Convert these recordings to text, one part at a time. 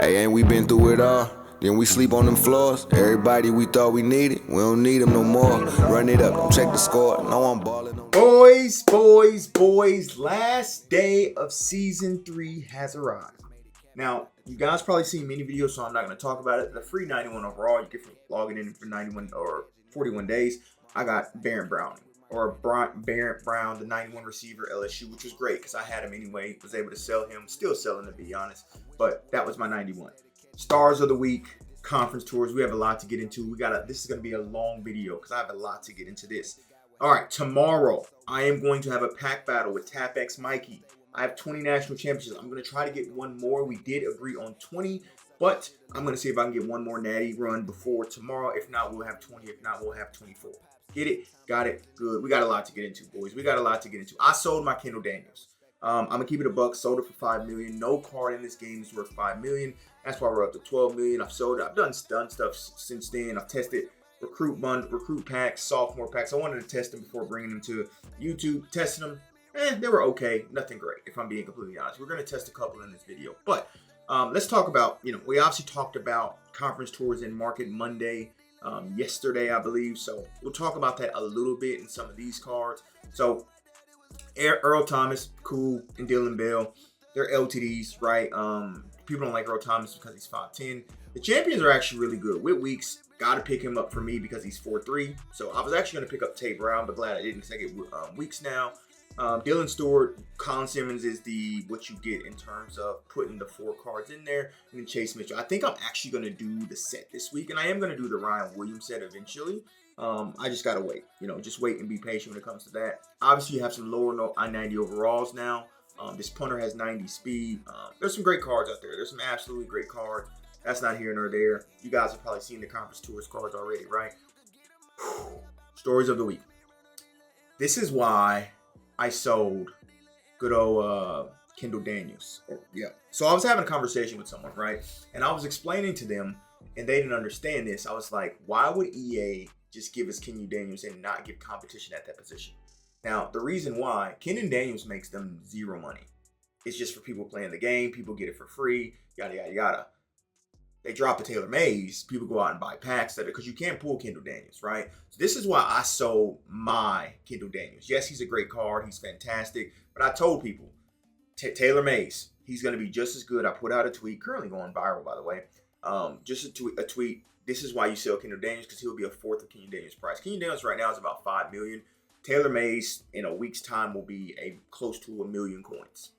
Hey, ain't we been through it all? Then we sleep on them floors. Everybody we thought we needed, we don't need them no more. Run it up, don't check the score. No, I'm balling. Boys, last day of season 3 has arrived. Now, you guys probably seen many videos, so I'm not going to talk about it. The free 91 overall, you get for logging in for 91 or 41 days. I got Barrett Brown, the 91 receiver, LSU, which was great because I had him anyway. Was able to sell him, still selling to be honest, but that was my 91. Stars of the week, conference tours. We have a lot to get into. This is going to be a long video because I have a lot to get into this. All right, tomorrow I am going to have a pack battle with TapX Mikey. I have 20 national championships. I'm going to try to get one more. We did agree on 20, but I'm going to see if I can get one more natty run before tomorrow. If not, we'll have 20. If not, we'll have 24. Get it? Got it? Good. We got a lot to get into, boys. We got a lot to get into. I sold my Kendall Daniels. I'm going to keep it a buck. Sold it for $5 million. No card in this game is worth $5 million. That's why we're up to $12 million. I've sold it. I've done stuff since then. I've tested recruit packs, sophomore packs. I wanted to test them before bringing them to YouTube. Testing them. They were okay. Nothing great, if I'm being completely honest. We're going to test a couple in this video. But let's talk about, we obviously talked about conference tours in Market Monday yesterday, I believe. So we'll talk about that a little bit in some of these cards. So Earl Thomas, cool, and Dylan Bell, they're LTDs, right? People don't like Earl Thomas because he's 5'10". The champions are actually really good. Whit Weeks, got to pick him up for me because he's 4'3". So I was actually going to pick up Tay Brown, but glad I didn't because I get Weeks now. Dylan Stewart, Colin Simmons is what you get in terms of putting the 4 cards in there. And then Chase Mitchell. I think I'm actually going to do the set this week, and I am going to do the Ryan Williams set eventually. I just got to wait. Just wait and be patient when it comes to that. Obviously, you have some lower I-90 overalls now. This punter has 90 speed. There's some great cards out there. There's some absolutely great cards. That's not here nor there. You guys have probably seen the conference tours cards already, right? Stories of the week. This is why I sold good old Kendall Daniels. So I was having a conversation with someone, right? And I was explaining to them, and they didn't understand this. I was like, why would EA just give us Kendall Daniels and not give competition at that position? Now, the reason why, Kendall Daniels makes them zero money. It's just for people playing the game. People get it for free, yada, yada, yada. They drop the Taylor Mays. People go out and buy packs because you can't pull Kendall Daniels, right? So this is why I sold my Kendall Daniels. Yes, he's a great card. He's fantastic. But I told people, Taylor Mays, he's going to be just as good. I put out a tweet, currently going viral, by the way. Just a tweet. This is why you sell Kendall Daniels, because he'll be a fourth of Kendall Daniels' price. Kendall Daniels right now is about $5 million. Taylor Mays in a week's time will be close to 1 million coins.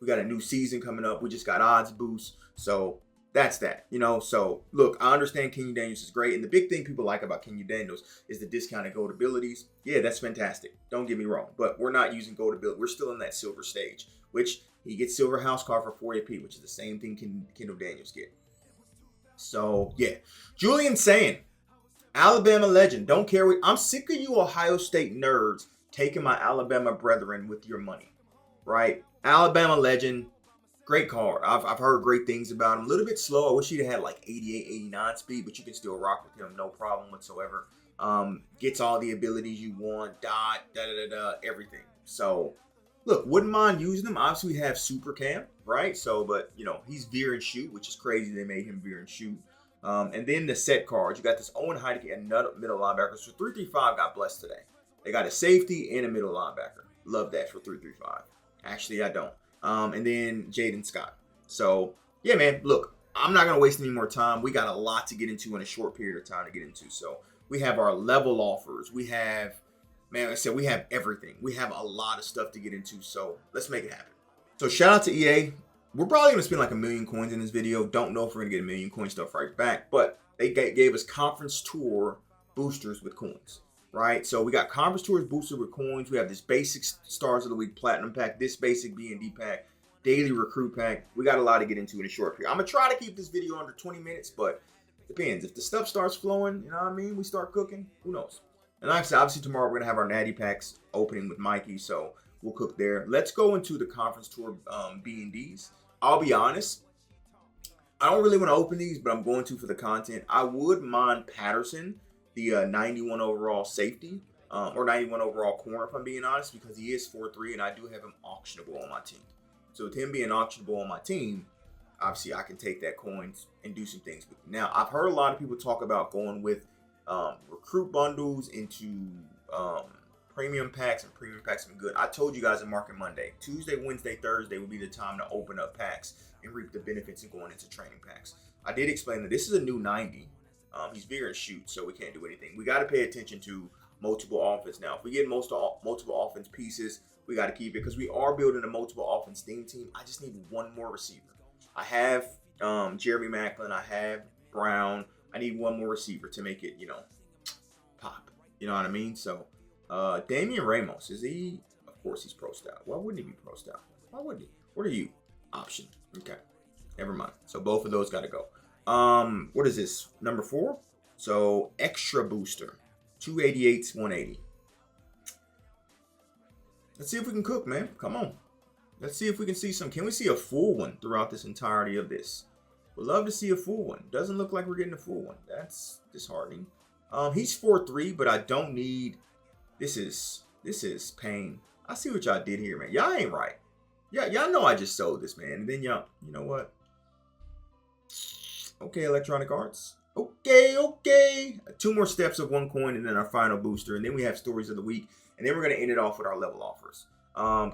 We got a new season coming up. We just got odds boosts. So that's that, So, look, I understand Kendall Daniels is great. And the big thing people like about Kendall Daniels is the discounted gold abilities. Yeah, that's fantastic. Don't get me wrong. But we're not using gold ability. We're still in that silver stage, which he gets silver house card for 40p, which is the same thing Kendall Daniels get. So, yeah. Julian saying, Alabama legend. Don't care what. I'm sick of you Ohio State nerds taking my Alabama brethren with your money, right? Alabama legend. Great card. I've heard great things about him. A little bit slow. I wish he'd had like 88, 89 speed, but you can still rock with him. No problem whatsoever. Gets all the abilities you want. Everything. So, look, wouldn't mind using him. Obviously, we have Super Cam, right? So, but, he's veer and shoot, which is crazy. They made him veer and shoot. And then the set cards. You got this Owen Heideke and middle linebacker. So, 335 got blessed today. They got a safety and a middle linebacker. Love that for 335. Actually, I don't. And then Jaden Scott. So, yeah, man, look, I'm not going to waste any more time. We got a lot to get into in a short period of time to get into. So, we have our level offers. We have, man, like I said, we have everything. We have a lot of stuff to get into. So, let's make it happen. So, shout out to EA. We're probably going to spend like 1 million coins in this video. Don't know if we're going to get 1 million coin stuff right back. But they gave us conference tour boosters with coins. Right, so we got conference tours boosted with coins. We have this basic Stars of the Week Platinum pack, this basic B&D pack, daily recruit pack. We got a lot to get into in a short period. I'm gonna try to keep this video under 20 minutes, but it depends. If the stuff starts flowing, we start cooking. Who knows? And like I said, obviously tomorrow we're gonna have our natty packs opening with Mikey, so we'll cook there. Let's go into the conference tour B&Ds. I'll be honest, I don't really want to open these, but I'm going to for the content. I would mind Patterson, the 91 overall safety, or 91 overall corner, if I'm being honest, because he is 4'3", and I do have him auctionable on my team. So with him being auctionable on my team, obviously I can take that coins and do some things with it. Now, I've heard a lot of people talk about going with recruit bundles into premium packs, and premium packs have been good. I told you guys on Market Monday, Tuesday, Wednesday, Thursday will be the time to open up packs and reap the benefits of going into training packs. I did explain that this is a new 90. He's bigger and shoot, so we can't do anything. We got to pay attention to multiple offense. Now, if we get multiple offense pieces, we got to keep it because we are building a multiple offense theme team. I just need one more receiver. I have Jeremy Maclin. I have Brown. I need one more receiver to make it, pop. You know what I mean? So, Damian Ramos, is he? Of course he's pro style. Why wouldn't he be pro style? Why wouldn't he? What are you? Option. Okay. Never mind. So both of those got to go. What is this? Number 4? So extra booster. 288s, 180. Let's see if we can cook, man. Come on. Let's see if we can see some. Can we see a full one throughout this entirety of this? We'd love to see a full one. Doesn't look like we're getting a full one. That's disheartening. He's 4-3, but I don't need. This is pain. I see what y'all did here, man. Y'all ain't right. Yeah, y'all know I just sold this, man. And then y'all, you know what? Okay, Electronic Arts. Okay. 2 more steps of 1 coin and then our final booster. And then we have stories of the week. And then we're going to end it off with our level offers.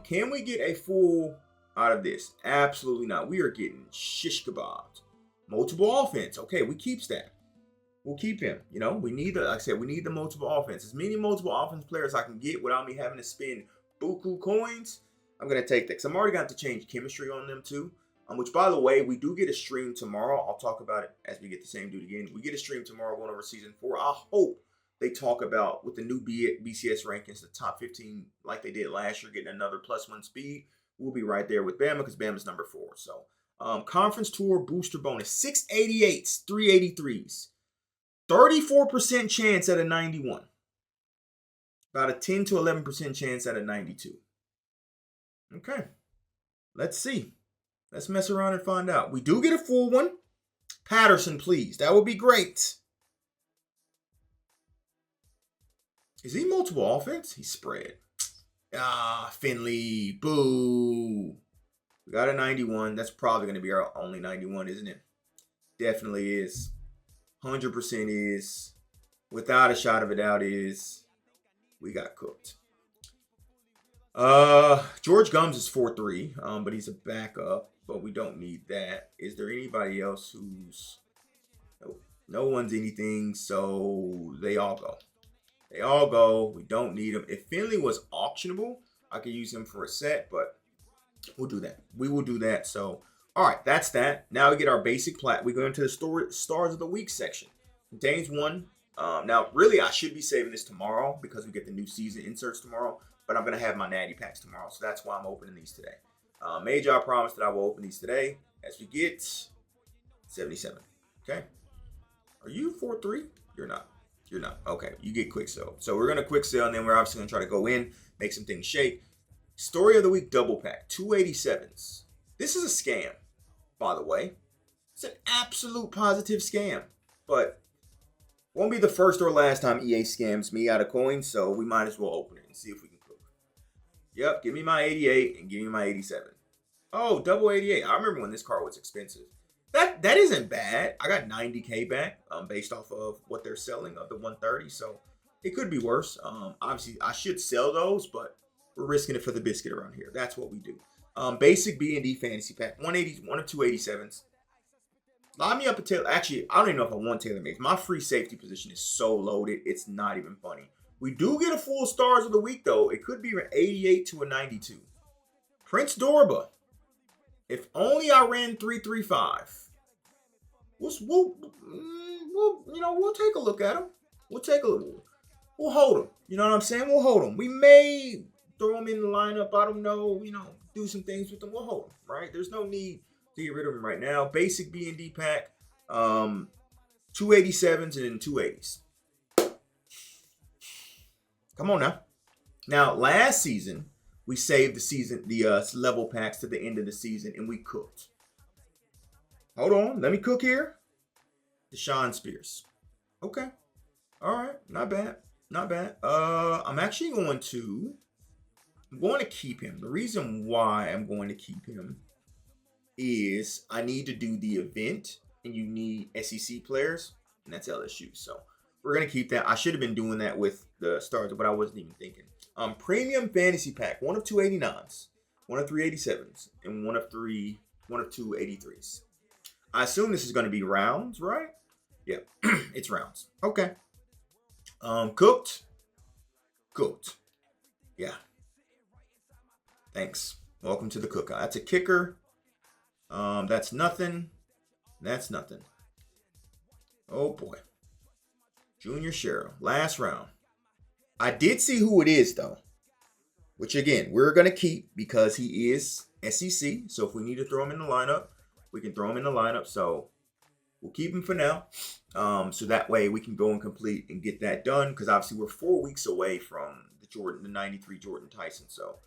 Can we get a full out of this? Absolutely not. We are getting shish kebabs. Multiple offense. Okay, we keeps that. We'll keep him. We need like I said, we need the multiple offense. As many multiple offense players I can get without me having to spend buku coins, I'm going to take that. Because I'm already going to have to change chemistry on them too. Which, by the way, we do get a stream tomorrow. I'll talk about it as we get the same dude again. We get a stream tomorrow going over Season 4. I hope they talk about, with the new BCS rankings, the top 15, like they did last year, getting another +1 speed. We'll be right there with Bama because Bama's number 4. So, Conference Tour booster bonus, 688s, 383s. 34% chance at a 91. About a 10 to 11% chance at a 92. Okay. Let's see. Let's mess around and find out. We do get a full one. Patterson, please. That would be great. Is he multiple offense? He's spread. Finley. Boo. We got a 91. That's probably going to be our only 91, isn't it? Definitely is. 100% is. Without a shot of a doubt is. We got cooked. George Gums is 4-3, but he's a backup, but we don't need that. Is there anybody else who's... No one's anything, so they all go. They all go. We don't need them. If Finley was auctionable, I could use him for a set, but we'll do that. We will do that. So, all right, that's that. Now we get our basic plat. We go into the Stars of the Week section. Contains 1. Now, really, I should be saving this tomorrow because we get the new season inserts tomorrow. But I'm going to have my natty packs tomorrow. So that's why I'm opening these today. Made y'all promise that I will open these today as we get 77. Okay. Are you 4-3? You're not. You're not. Okay. You get quick sell. So we're going to quick sell, and then we're obviously going to try to go in, make some things shake. Story of the Week double pack. 287s. This is a scam, by the way. It's an absolute positive scam. But won't be the first or last time EA scams me out of coins, so we might as well open it and see if we can cook. Yep, give me my 88 and give me my 87. Oh, double 88. I remember when this card was expensive. That isn't bad. I got 90K back based off of what they're selling of the 130, so it could be worse. Obviously, I should sell those, but we're risking it for the biscuit around here. That's what we do. Basic B&D fantasy pack. 180, 1 of 287s. Line me up a tailor. Actually, I don't even know if I want tailor made. My free safety position is so loaded, it's not even funny. We do get a full Stars of the Week, though. It could be an 88 to a 92. Prince Dorba. If only I ran 335. We'll take a look at him. We'll hold him. You know what I'm saying? We'll hold him. We may throw him in the lineup. I don't know. Do some things with him. We'll hold him, right? There's no need to get rid of him right now. Basic B&D pack. 287s and 280s. Come on now. Now, last season, we saved the level packs to the end of the season, and we cooked. Hold on. Let me cook here. Deshaun Spears. Okay. All right. Not bad. I'm actually going to keep him. The reason why I'm going to keep him is I need to do the event, and you need SEC players, and that's LSU. So we're gonna keep that. I should have been doing that with the stars, but I wasn't even thinking. Premium fantasy pack, 1 of 2 89s, 1 of 3 87s, and 1 of 2 83s. I assume this is gonna be rounds, right? Yeah, it's rounds. Okay. Cooked. Yeah. Thanks. Welcome to the cookout. That's a kicker. That's nothing. That's nothing. Oh boy. Junior Cheryl. Last round. I did see who it is though. Which again, we're gonna keep because he is SEC. So if we need to throw him in the lineup, we can throw him in the lineup. So we'll keep him for now. So that way we can go and complete and get that done. Because obviously we're 4 weeks away from the 93 Jordan Tyson. So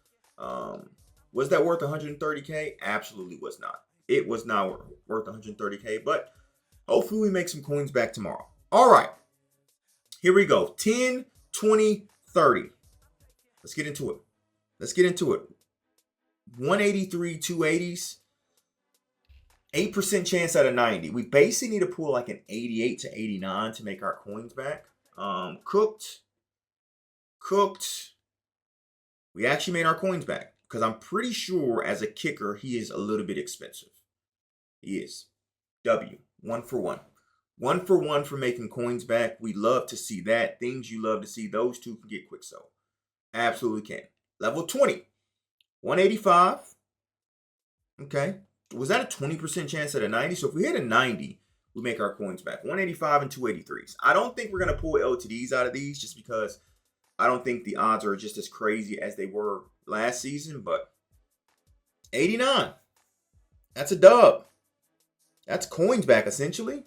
was that worth 130K? Absolutely was not. It was not worth 130K, but hopefully we make some coins back tomorrow. All right. Here we go. 10, 20, 30. Let's get into it. 183, 280s. 8% chance out of 90. We basically need to pull like an 88 to 89 to make our coins back. Cooked. We actually made our coins back because I'm pretty sure as a kicker, he is a little bit expensive. He is. W. 1 for 1. 1 for 1 for making coins back. We love to see that. Things you love to see. Those two can get quick so. Absolutely can. Level 20. 185. Okay. Was that a 20% chance at a 90? So if we hit a 90, we make our coins back. 185 and 283s. I don't think we're going to pull LTDs out of these just because I don't think the odds are just as crazy as they were last season. But 89. That's a dub. That's coins back, essentially.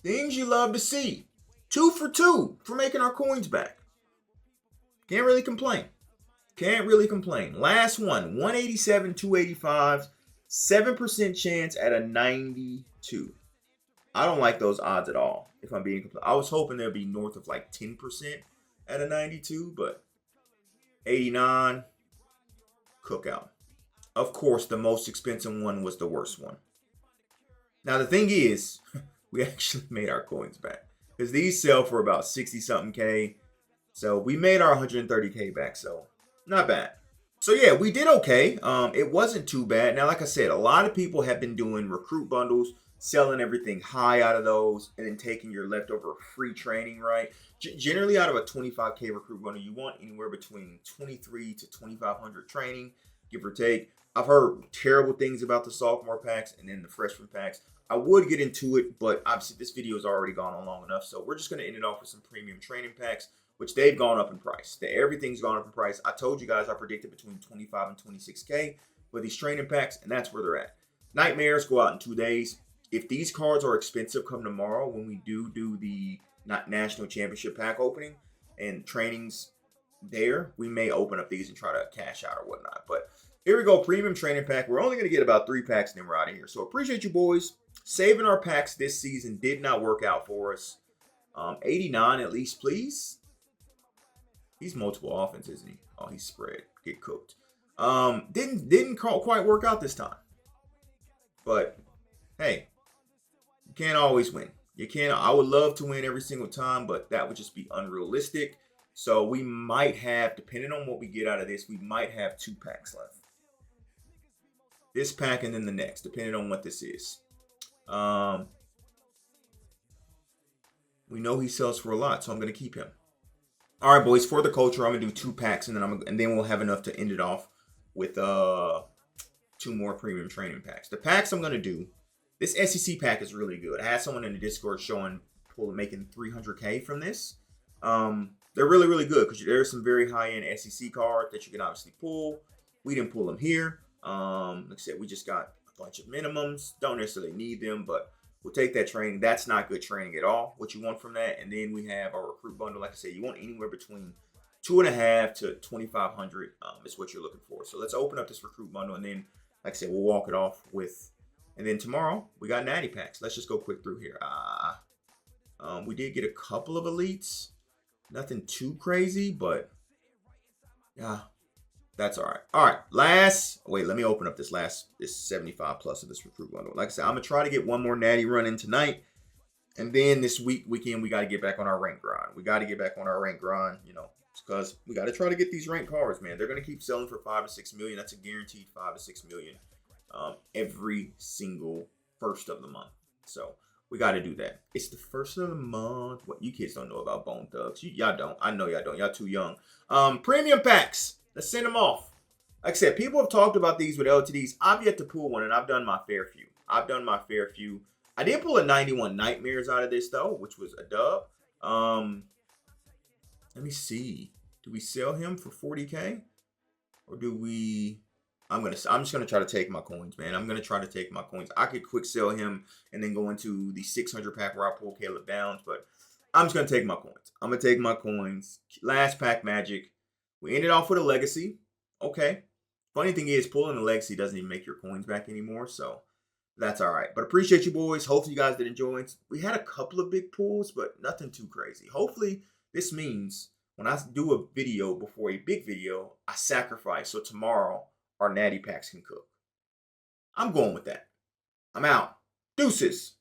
Things you love to see. 2 for 2 for making our coins back. Can't really complain. Last one. 187, 285. 7% chance at a 92. I don't like those odds at all, if I'm being complete. I was hoping there'd be north of like 10% at a 92, but 89, cookout. Of course, the most expensive one was the worst one. Now, the thing is, we actually made our coins back because these sell for about 60-something K. So we made our 130K back, so not bad. So yeah, we did okay. It wasn't too bad. Now, like I said, a lot of people have been doing recruit bundles, selling everything high out of those, and then taking your leftover free training, right? Generally, out of a 25K recruit bundle, you want anywhere between 23 to 2,500 training, give or take. I've heard terrible things about the sophomore packs and then the freshman packs. I would get into it, but obviously this video has already gone on long enough, so we're just going to end it off with some premium training packs, which they've gone up in price. Everything's gone up in price. I told you guys I predicted between 25 and 26K for these training packs, and that's where they're at. Nightmares go out in 2 days. If these cards are expensive come tomorrow when we do the national championship pack opening and trainings there, we may open up these and try to cash out or whatnot. But here we go, premium training pack. We're only going to get about 3 packs and then we're out of here. So appreciate you boys. Saving our packs this season did not work out for us. 89 at least, please. He's multiple offense, isn't he? Oh, he's spread. Get cooked. Didn't quite work out this time. But hey, you can't always win. You can't. I would love to win every single time, but that would just be unrealistic. So we might have, depending on what we get out of this, we might have 2 packs left. This pack and then the next, depending on what this is. We know he sells for a lot, so I'm going to keep him. All right, boys, for the culture, I'm going to do 2 packs, and then we'll have enough to end it off with 2 more premium training packs. The packs I'm going to do, this SEC pack is really good. I had someone in the Discord making 300K from this. They're really, really good because there's some very high-end SEC cards that you can obviously pull. We didn't pull them here. Like I said, we just got a bunch of minimums. Don't necessarily need them, but we'll take that training. That's not good training at all, what you want from that. And then we have our recruit bundle. Like I said, you want anywhere between 2.5 to 2,500 is what you're looking for. So let's open up this recruit bundle. And then, like I said, we'll walk it off with. And then tomorrow, we got natty packs. Let's just go quick through here. We did get a couple of elites. Nothing too crazy, but yeah. That's all right. All right. Wait, let me open up this 75 plus of this recruit bundle. Like I said, I'm going to try to get one more natty run in tonight. And then this weekend, we got to get back on our rank grind. Because we got to try to get these rank cards, man. They're going to keep selling for 5 to 6 million. That's a guaranteed 5 to 6 million every single first of the month. So we got to do that. It's the first of the month. What you kids don't know about Bone Thugs? Y'all don't. I know y'all don't. Y'all too young. Premium packs. Let's send them off. Like I said, people have talked about these with LTDs. I've yet to pull one, and I've done my fair few. I did pull a 91 Nightmares out of this, though, which was a dub. Let me see. Do we sell him for 40K? Or do we... I'm just gonna try to take my coins, man. I could quick sell him and then go into the 600 pack where I pull Caleb Downs, but I'm just gonna take my coins. Last pack magic. We ended off with a legacy. Okay. Funny thing is, pulling a legacy doesn't even make your coins back anymore, so that's all right. But appreciate you boys. Hopefully you guys did enjoy. We had a couple of big pulls, but nothing too crazy. Hopefully this means when I do a video before a big video, I sacrifice so tomorrow our natty packs can cook. I'm going with that. I'm out. Deuces.